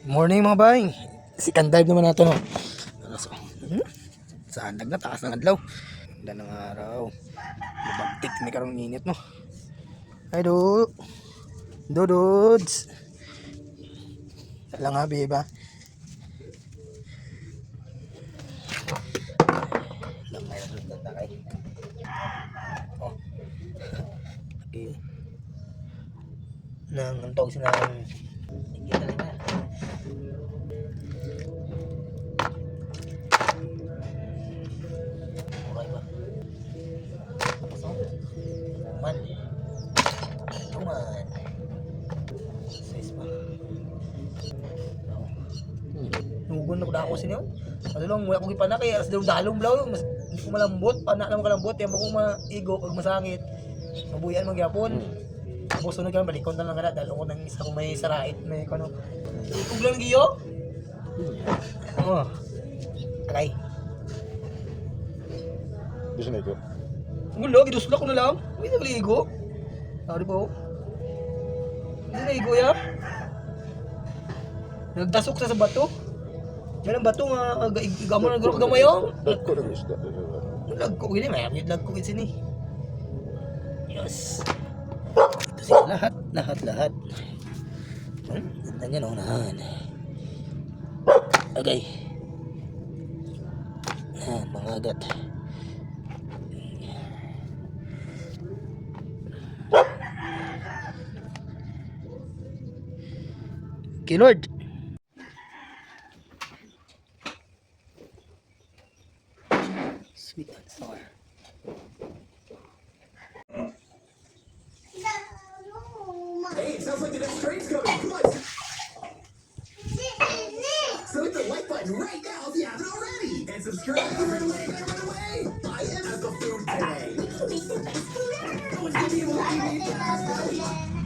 Morning mga bay. Sikan dive naman nato no. So, saan na taas ng adlaw. Ganda ng araw. Mabagtik ni karong init no. Ay do. Dududs. Lang ha biba. Lang may resulta kay. Oh. Okay. Nang antog sila ng kita nila. Okay ba? Pasok. Man. Tuman. Size pa. Nugon na ko dako sinyo. Ano lang, wala kong ipanak eh. Aras daw dalong blaw. Hindi ko malambot. Panak naman kalambot. Yan mo kong maigo o masangit. Mabuyan magyapon. Tapos sunod ka lang, balikon na lang ka na. Dalo ko ng isa kong may sarait. May kano. Ikog lang giyo. Oh. Aray. Bisa na ito. Gulo, gidusla ko na lang. Hindi nagligo. Sorry po. Hindi naligo ya. Nagdasok sa bato. Yan ang bato nga, igamo na gulok gamay oh. Dagko ng isda. Lagko gini, mayamit lagko gini sini. Yes. Ito sila lahat. Ganda niya na unahan. Okay. Yan, mga agat. Okay, Lord. Sweet and sour. Hey, it sounds like the next train's coming. Come on. So hit the like button right now if you haven't already. And subscribe right away. Buy it at the food today. Go and give me a little